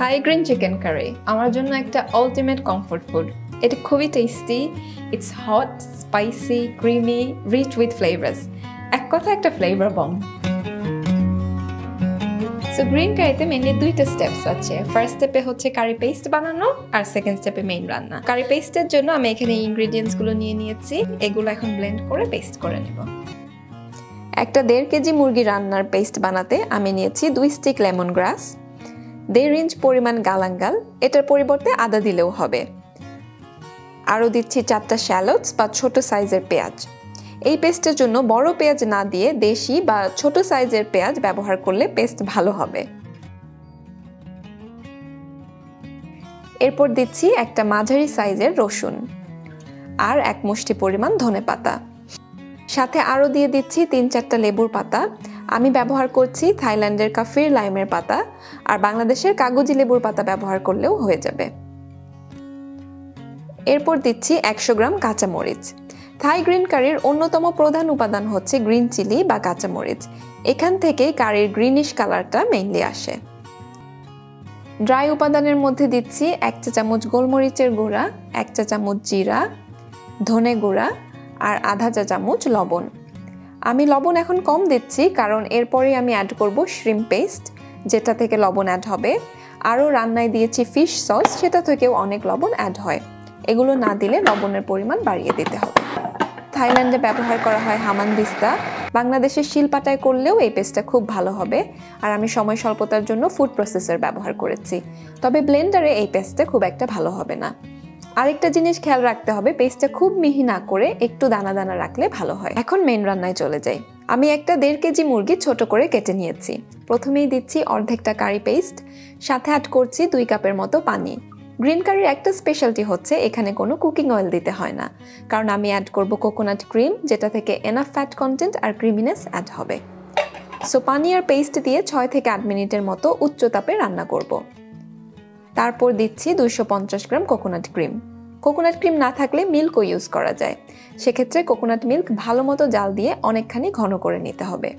থাই green chicken curry আমার জন্য একটা আলটিমেট কমফোর্ট ফুড। এটা খুবই tasty, it's hot, spicy, creamy, rich with flavours. এক কথা একটা ফ্লেভার বম্ব। সো গ্রিন কারিতে মেইনলি দুইটা স্টেপস আছে। ফার্স্ট স্টেপে হচ্ছে কারি পেস্ট বানানো আর সেকেন্ড স্টেপে মেইন রান্না। কারি পেস্টের জন্য আমি এখানে ইনগ্রেডিয়েন্টসগুলো নিয়ে নিয়েছি, এগুলো এখন ব্লেন্ড করে পেস্ট করে নেব। একটা 1.5 কেজি মুরগি রান্নার পেস্ট বানাতে আমি নিয়েছি 2 স্টিক লেমন গ্রাস, 1.5 ইঞ্চ পরিমাণ গালাঙ্গাল, এটার পরিবর্তে আদা দিলেও হবে। আরও দিচ্ছি 4টা শ্যালোটস বা ছোট সাইজের পেঁয়াজ। এই পেস্টের জন্য বড় পেঁয়াজ না দিয়ে দেশি বা ছোট সাইজের পেঁয়াজ ব্যবহার করলে পেস্ট ভালো হবে। এরপর দিচ্ছি একটা মাঝারি সাইজের রসুন আর 1 মুষ্টি পরিমাণ ধনেপাতা। সাথে আরও দিয়ে দিচ্ছি 3-4টা লেবুর পাতা। আমি ব্যবহার করছি থাইল্যান্ডের কাফির লাইমের পাতা, আর বাংলাদেশের কাগজি লেবুর পাতা ব্যবহার করলেও হয়ে যাবে। এরপর দিচ্ছি 100 গ্রাম কাঁচামরিচ। থাই গ্রিন কারির অন্যতম প্রধান উপাদান হচ্ছে গ্রিন চিলি বা কাঁচামরিচ। এখান থেকেই কারির গ্রিনিশ কালারটা মেইনলি আসে। ড্রাই উপাদানের মধ্যে দিচ্ছি 1 চা চামচ গোলমরিচের গুঁড়া, 1 চা চামচ জিরা, ধনে গুঁড়া আর আধা চা চামচ লবণ। আমি লবণ এখন কম দিচ্ছি কারণ এরপরেই আমি অ্যাড করব শ্রিম্প পেস্ট, যেটা থেকে লবণ অ্যাড হবে। আরও রান্নায় দিয়েছি ফিশ সস, সেটা থেকেও অনেক লবণ অ্যাড হয়। এগুলো না দিলে লবণের পরিমাণ বাড়িয়ে দিতে হবে। থাইল্যান্ডে ব্যবহার করা হয় হামানদিস্তা, বাংলাদেশের শিলপাটায় করলেও এই পেস্টটা খুব ভালো হবে। আর আমি সময় স্বল্পতার জন্য ফুড প্রসেসর ব্যবহার করেছি, তবে ব্লেন্ডারে এই পেস্টটা খুব একটা ভালো হবে না। আরেকটা জিনিস খেয়াল রাখতে হবে, পেস্টটা খুব মিহি না করে একটু দানা দানা রাখলে ভালো হয়। এখন মেন রান্নায় চলে যাই। আমি একটা 1.5 কেজি মুরগি ছোট করে কেটে নিয়েছি। প্রথমেই দিচ্ছি অর্ধেকটা কারি পেস্ট, সাথে অ্যাড করছি 2 কাপের মতো পানি। গ্রিন কারির একটা স্পেশালিটি হচ্ছে এখানে কোনো কুকিং অয়েল দিতে হয় না, কারণ আমি অ্যাড করব কোকোনাট ক্রিম, যেটা থেকে এনাফ ফ্যাট কন্টেন্ট আর ক্রিমিনেস অ্যাড হবে। সো পানি আর পেস্ট দিয়ে 6 থেকে 8 মিনিটের মতো উচ্চ তাপে রান্না করব। তারপর দিচ্ছি 250 গ্রাম কোকোনাট ক্রিম। কোকোনাট ক্রিম না থাকলে মিল্কও ইউজ করা যায়, সেক্ষেত্রে কোকোনাট মিল্ক ভালো মতো জাল দিয়ে অনেকখানি ঘন করে নিতে হবে।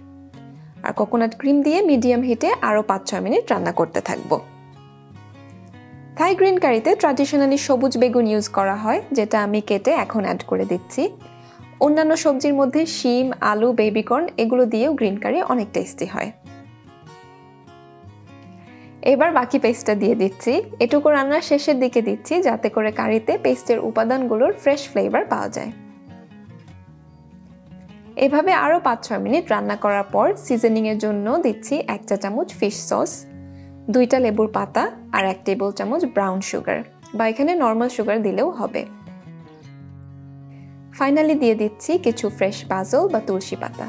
আর কোকোনাট ক্রিম দিয়ে মিডিয়াম হিটে আরও 5-6 মিনিট রান্না করতে থাকবো। থাই গ্রিন কারিতে ট্র্যাডিশনালি সবুজ বেগুন ইউজ করা হয়, যেটা আমি কেটে এখন অ্যাড করে দিচ্ছি। অন্যান্য সবজির মধ্যে শিম, আলু, বেবিকর্ন এগুলো দিয়েও গ্রিন কারি অনেক টেস্টি হয়। এবার বাকি পেস্টটা দিয়ে দিচ্ছি। এটুকু রান্নার শেষের দিকে দিচ্ছি, যাতে করে কারিতে পেস্টের উপাদানগুলোর ফ্রেশ ফ্লেভার পাওয়া যায়। এভাবে আরও 5-6 মিনিট রান্না করার পর সিজনিংয়ের জন্য দিচ্ছি 1 চা চামচ ফিশ সস, 2টা লেবুর পাতা আর 1 টেবিল চামচ ব্রাউন সুগার, বা এখানে নর্মাল সুগার দিলেও হবে। ফাইনালি দিয়ে দিচ্ছি কিছু ফ্রেশ বাজল বা তুলসী পাতা।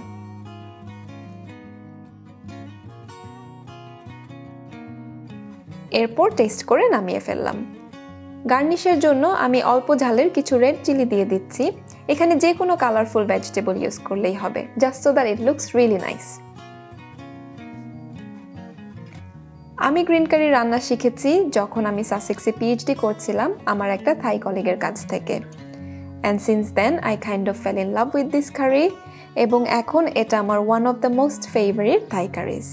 এরপর টেস্ট করে নামিয়ে ফেললাম। গার্নিশের জন্য আমি অল্প ঝালের কিছু রেড চিলি দিয়ে দিচ্ছি। এখানে যে কোনো কালারফুল ভেজিটেবল ইউজ করলেই হবে, just so that it looks really nice. আমি গ্রিন কারি রান্না শিখেছি যখন আমি সাসেক্সে পিএইচডি করছিলাম আমার একটা থাই কলিগের কাছ থেকে। And since then I kind of fell in love with this curry, এবং এখন এটা আমার one of the most favourite Thai curries.